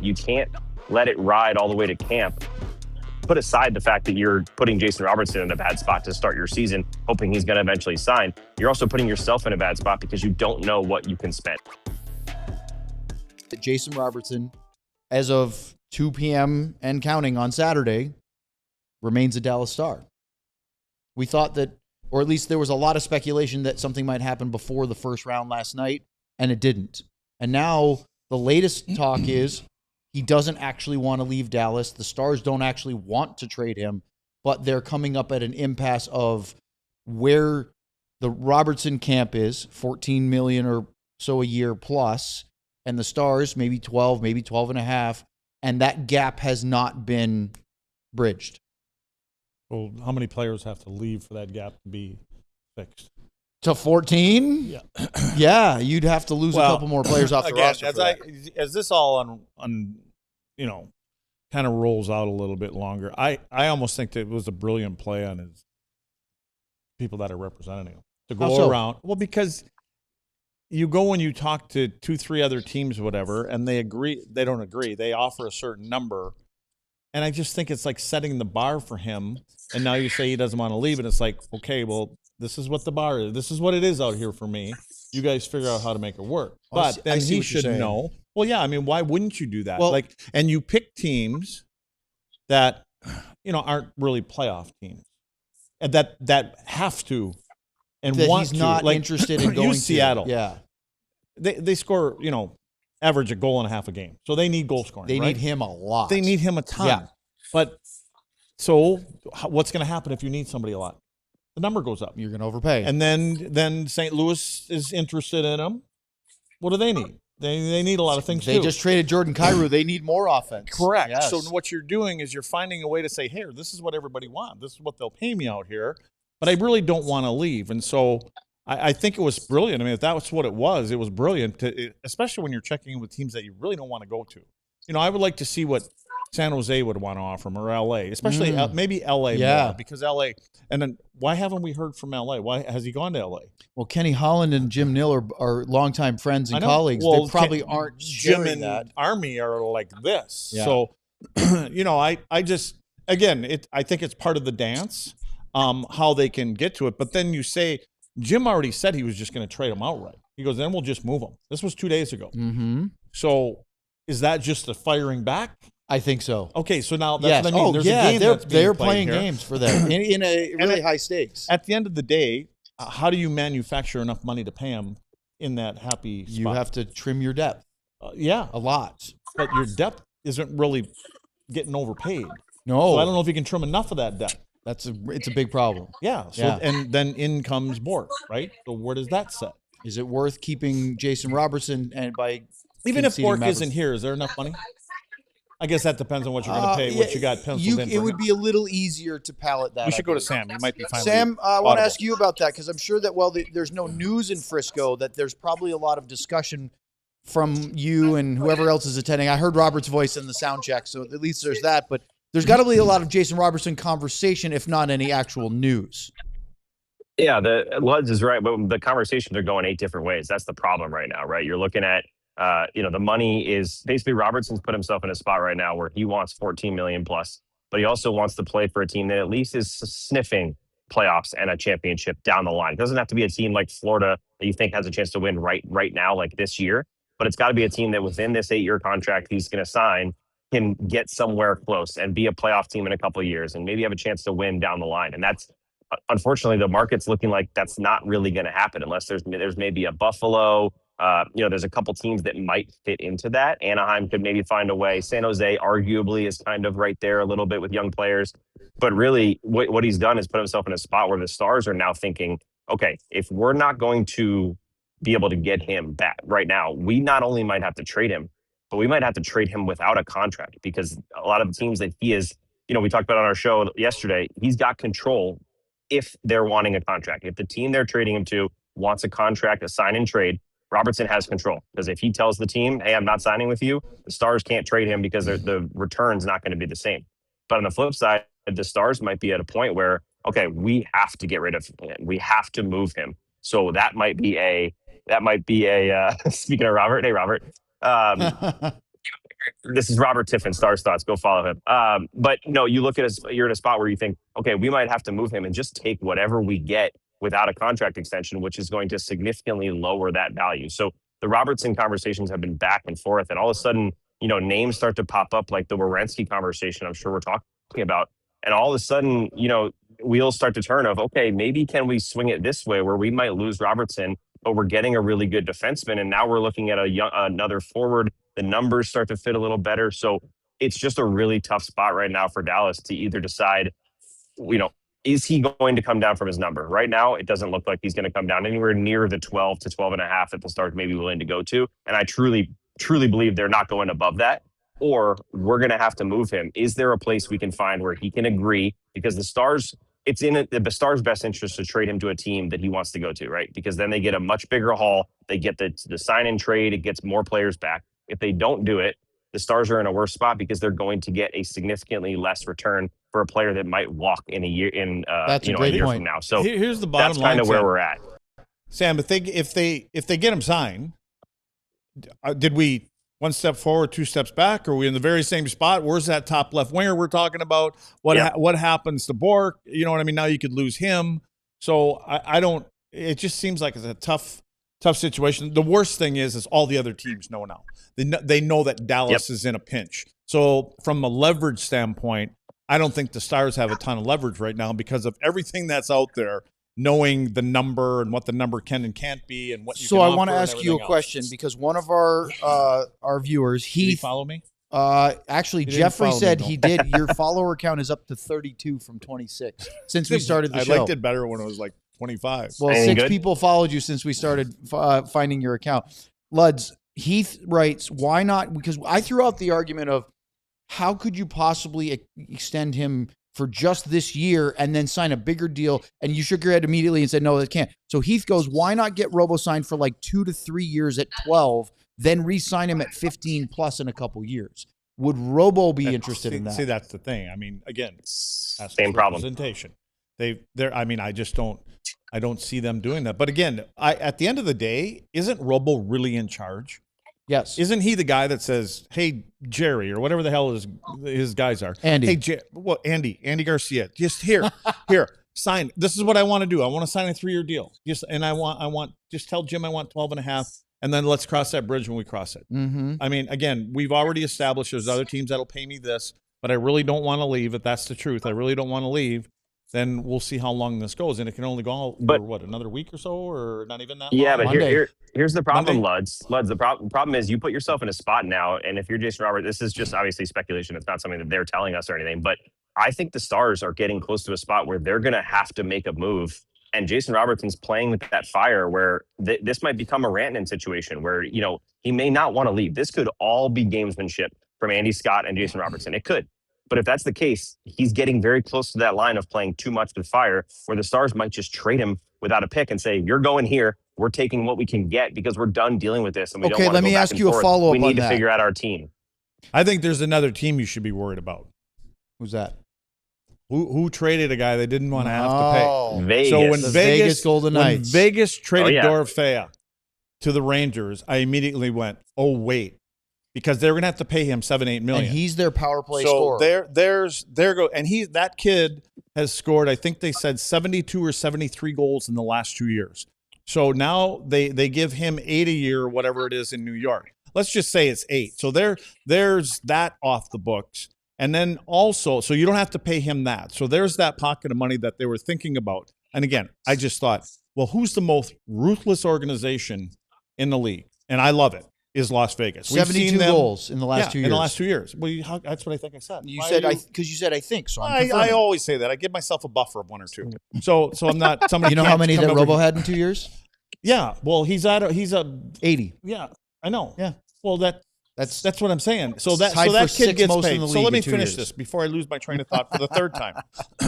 You can't let it ride all the way to camp. Put aside the fact that you're putting Jason Robertson in a bad spot to start your season, hoping he's going to eventually sign. You're also putting yourself in a bad spot because you don't know what you can spend. Jason Robertson, as of 2 p.m. and counting on Saturday, remains a Dallas Star. We thought that, or at least there was a lot of speculation that something might happen before the first round last night, and it didn't. And now the latest talk is he doesn't actually want to leave Dallas. The Stars don't actually want to trade him, but they're coming up at an impasse of where the Robertson camp is, $14 million or so a year plus, and the Stars maybe 12, maybe 12 and a half, and that gap has not been bridged. Well, how many players have to leave for that gap to be fixed? To 14? Yeah. Yeah, you'd have to lose a couple more players off the roster. As this all kind of rolls out a little bit longer, I almost think that it was a brilliant play on his people that are representing him to go around. Well, because you go and you talk to 2-3 other teams, whatever, and they don't agree. They offer a certain number. And I just think it's like setting the bar for him. And now you say he doesn't want to leave. And it's like, okay, well, this is what the bar is. This is what it is out here for me. You guys figure out how to make it work. But then he should know. Well, yeah, I mean, why wouldn't you do that? Well, and you pick teams that, aren't really playoff teams. And that have to and that want he's not to. interested in going to Seattle. Yeah. They score, average a goal and a half a game. So they need goal scoring. They right? need him a lot. They need him a ton. Yeah. But so what's going to happen if you need somebody a lot? The number goes up. You're going to overpay. And then St. Louis is interested in him. What do they need? They need a lot of things, They just traded Jordan Kyrou. They need more offense. Correct. Yes. So what you're doing is you're finding a way to say, here, this is what everybody wants. This is what they'll pay me out here. But I really don't want to leave. And so I think it was brilliant. I mean, if that was what it was brilliant, especially when you're checking in with teams that you really don't want to go to. I would like to see what San Jose would want to offer him, or L.A., especially maybe L.A. more, because L.A. And then why haven't we heard from L.A.? Why has he gone to L.A.? Well, Kenny Holland and Jim Nill are longtime friends and colleagues. Well, they probably aren't Jim sharing and that. Army are like this. Yeah. So, I just, again, I think it's part of the dance, how they can get to it. But then you say, Jim already said he was just going to trade him outright. He goes, then we'll just move him. This was 2 days ago. Mm-hmm. So is that just a firing back? I think so. Okay, so now that's what I mean. Oh, There's a game that's being they're played playing here. games for them in a really high stakes. At the end of the day, how do you manufacture enough money to pay him in that happy spot? You have to trim your depth. Yeah. A lot. But your depth isn't really getting overpaid. No. So I don't know if you can trim enough of that depth. It's a big problem. Yeah. So and then in comes Bork, right? So where does that set? Is it worth keeping Jason Robertson and by even if Bork Mavericks? isn't here, is there enough money? I guess that depends on what you're going to pay, what you got penciled in. It would be a little easier to pallet that. We should go to Sam. He might be fine. Sam, I want to ask you about that because I'm sure that there's no news in Frisco, that there's probably a lot of discussion from you and whoever else is attending. I heard Robert's voice in the sound check, so at least there's that. But there's got to be a lot of Jason Robertson conversation, if not any actual news. Yeah, Luds is right, but the conversations are going 8 different ways. That's the problem right now, right? You're looking at, the money is basically Robertson's put himself in a spot right now where he wants $14 million plus, but he also wants to play for a team that at least is sniffing playoffs and a championship down the line. It doesn't have to be a team like Florida that you think has a chance to win right now, like this year, but it's got to be a team that within this 8-year contract he's going to sign can get somewhere close and be a playoff team in a couple of years and maybe have a chance to win down the line. And that's, unfortunately, the market's looking like that's not really going to happen unless there's maybe a Buffalo. There's a couple teams that might fit into that. Anaheim could maybe find a way. San Jose arguably is kind of right there a little bit with young players. But really, what he's done is put himself in a spot where the Stars are now thinking, okay, if we're not going to be able to get him back right now, we not only might have to trade him, but we might have to trade him without a contract because a lot of the teams that he is, we talked about on our show yesterday, he's got control if they're wanting a contract. If the team they're trading him to wants a contract, a sign and trade, Robertson has control. Because if he tells the team, hey, I'm not signing with you, the Stars can't trade him because the return's not going to be the same. But on the flip side, the Stars might be at a point where, okay, we have to get rid of him. We have to move him. So that might be a speaking of Robert, hey, Robert, This is Robert Tiffin, Stars Thoughts. Go follow him. But no, you look at us, you're in a spot where you think, okay, we might have to move him and just take whatever we get without a contract extension, which is going to significantly lower that value. So the Robertson conversations have been back and forth, and all of a sudden, names start to pop up like the Werenski conversation I'm sure we're talking about. And all of a sudden, wheels start to turn of, okay, maybe can we swing it this way where we might lose Robertson, but we're getting a really good defenseman. And now we're looking at another forward. The numbers start to fit a little better. So it's just a really tough spot right now for Dallas to either decide, is he going to come down from his number? Right now, it doesn't look like he's going to come down anywhere near the 12 to 12 and a half that the Stars may be willing to go to. And I truly, truly believe they're not going above that. Or we're going to have to move him. Is there a place we can find where he can agree? Because the Stars, it's in the Stars' best interest to trade him to a team that he wants to go to, right? Because then they get a much bigger haul. They get the sign-in trade. It gets more players back. If they don't do it, the Stars are in a worse spot because they're going to get a significantly less return for a player that might walk in a year a year from now. So here's the bottom line. That's kind of where we're at. Sam, if they get him signed, did we one step forward, two steps back? Are we in the very same spot? Where's that top left winger we're talking about? What happens to Bork? You know what I mean? Now you could lose him. So I don't. It just seems like it's a tough situation. The worst thing is all the other teams know now. They know that Dallas is in a pinch. So from a leverage standpoint, I don't think the Stars have a ton of leverage right now because of everything that's out there, knowing the number and what the number can and can't be and what you can offer. So I want to ask you a question because one of our viewers, Heath, did he follow me? Actually, Jeffrey said he did. Your follower count is up to 32 from 26 since we started the show. I liked it better when it was like 25. Well, 6 people followed you since we started finding your account. Luds, Heath writes, why not? Because I threw out the argument of how could you possibly extend him for just this year and then sign a bigger deal? And you shook your head immediately and said, no, that can't. So Heath goes, why not get Robo signed for like 2 to 3 years at 12, then re-sign him at 15 plus in a couple years? Would Robo be interested in that? See, that's the thing. I mean, again, that's same problem. Representation. I don't see them doing that. But again, at the end of the day, isn't Robo really in charge? Yes. Isn't he the guy that says, hey, Jerry, or whatever the hell his guys are? Andy. Hey, Andy Garcia, just here, sign. This is what I want to do. I want to sign a 3-year deal. And I want, just tell Jim I want 12 and a half, and then let's cross that bridge when we cross it. Mm-hmm. I mean, again, we've already established there's other teams that'll pay me this, but I really don't want to leave. If that's the truth, I really don't want to leave. Then we'll see how long this goes, and it can only go for another week or so, or not even that long? Yeah, but here's the problem, Luds. The problem is you put yourself in a spot now, and if you're Jason Robert, this is just obviously speculation. It's not something that they're telling us or anything, but I think the Stars are getting close to a spot where they're going to have to make a move, and Jason Robertson's playing with that fire where this might become a Rantanen situation where, he may not want to leave. This could all be gamesmanship from Andy Scott and Jason Robertson. It could. But if that's the case, he's getting very close to that line of playing too much with fire where the Stars might just trade him without a pick and say, you're going here. We're taking what we can get because we're done dealing with this. And we don't want to let me ask you a follow-up on that. We need to figure out our team. I think there's another team you should be worried about. Who's that? Who traded a guy they didn't want to have to pay? Vegas. So when Vegas Golden Knights. When Vegas traded Dorofea to the Rangers, I immediately went, oh, wait. Because they're going to have to pay him $7-8 million. And he's their power play scorer. And that kid has scored, I think they said 72 or 73 goals in the last 2 years. So now they give him 8 a year or whatever it is in New York. Let's just say it's 8. So there's that off the books. And then also, so you don't have to pay him that. So there's that pocket of money that they were thinking about. And again, I just thought, well, who's the most ruthless organization in the league? And I love it. Is Las Vegas. 72 goals in the last 2 years. In the last 2 years. Well, that's what I think I said. You said because you said I think. So I always say that. I give myself a buffer of 1 or 2. So I'm not somebody. You know how many that Robo had in 2 years? Yeah. Well, he's a 80. Yeah, I know. Yeah. Well, that's what I'm saying. So that kid gets paid. So let me finish this before I lose my train of thought for the third time.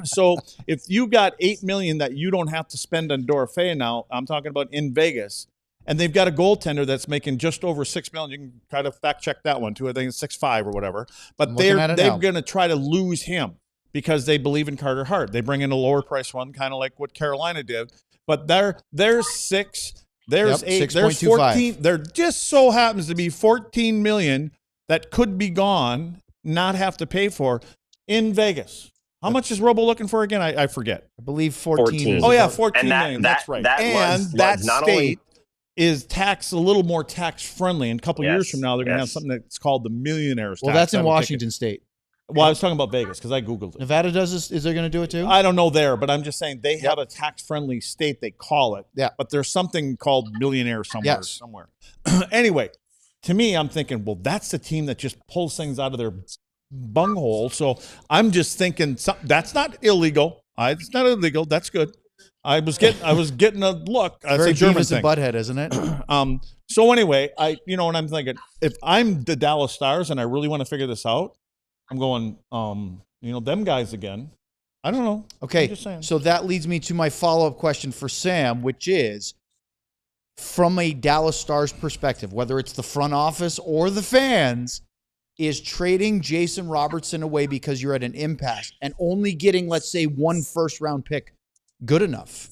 So if you got $8 million that you don't have to spend on Dorofea now, I'm talking about in Vegas. And they've got a goaltender that's making just over $6 million. You can try to fact check that one too. I think it's 6.5 or whatever. But they're going to try to lose him because they believe in Carter Hart. They bring in a lower price one, kind of like what Carolina did. But there's 6, there's 8, there's 14. There just so happens to be $14 million that could be gone, not have to pay for in Vegas. How much is Robo looking for again? I forget. I believe 14. Oh, yeah, 14 million. That's right. And that state is a little more tax friendly. In a couple years from now, they're going to have something that's called the millionaire's tax. Well, that's in Washington State. Well, I was talking about Vegas because I Googled it. Nevada does this. Is they going to do it too? I don't know there, but I'm just saying they have a tax-friendly state, they call it. Yeah. But there's something called millionaire somewhere. Anyway, to me, I'm thinking, well, that's the team that just pulls things out of their bunghole. So I'm just thinking that's not illegal. It's not illegal. That's good. I was getting a look. It's very German thing. Butthead, isn't it? So anyway, what I'm thinking, if I'm the Dallas Stars and I really want to figure this out, I'm going, them guys again. I don't know. Okay, so that leads me to my follow-up question for Sam, which is, from a Dallas Stars perspective, whether it's the front office or the fans, is trading Jason Robertson away because you're at an impasse and only getting, let's say, 1 first-round pick good enough?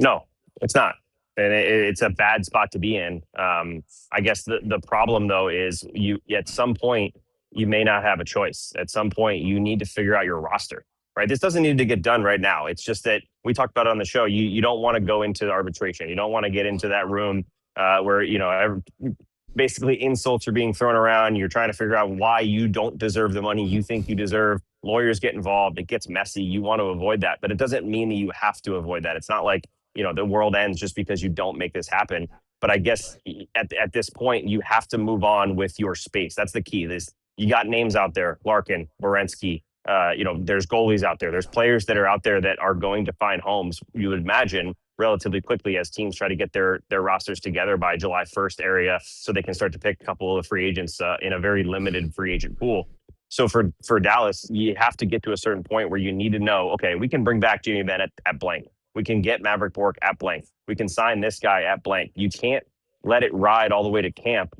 No, it's not. And it's a bad spot to be in. I guess the problem, though, is you at some point, you may not have a choice. At some point, you need to figure out your roster, right? This doesn't need to get done right now. It's just that we talked about it on the show. You don't want to go into arbitration. You don't want to get into that room where, basically insults are being thrown around. You're trying to figure out why you don't deserve the money you think you deserve. Lawyers get involved. It gets messy. You want to avoid that, but it doesn't mean that you have to avoid that. It's not like, the world ends just because you don't make this happen. But I guess at this point, you have to move on with your space. That's the key. You got names out there, Larkin, Werenski. There's goalies out there. There's players that are out there that are going to find homes, you would imagine, relatively quickly as teams try to get their rosters together by July 1st area so they can start to pick a couple of free agents in a very limited free agent pool. So for Dallas, you have to get to a certain point where you need to know, okay, we can bring back Jamie Benn at blank. We can get Maverick Bourque at blank. We can sign this guy at blank. You can't let it ride all the way to camp.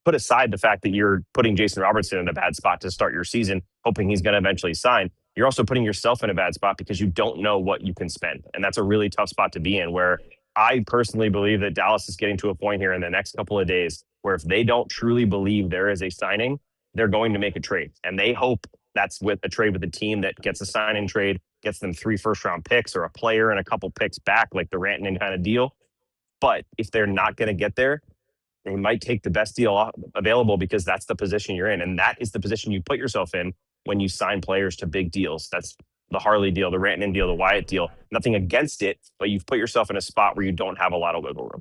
Put aside the fact that you're putting Jason Robertson in a bad spot to start your season, hoping he's going to eventually sign. You're also putting yourself in a bad spot because you don't know what you can spend. And that's a really tough spot to be in, where I personally believe that Dallas is getting to a point here in the next couple of days where if they don't truly believe there is a signing, they're going to make a trade. And they hope that's with a trade with a team that gets a sign-in trade, gets them 3 first-round picks or a player and a couple picks back, like the Rantanen kind of deal. But if they're not going to get there, they might take the best deal available because that's the position you're in. And that is the position you put yourself in when you sign players to big deals. That's the Harley deal, the Rantanen deal, the Wyatt deal. Nothing against it, but you've put yourself in a spot where you don't have a lot of wiggle room.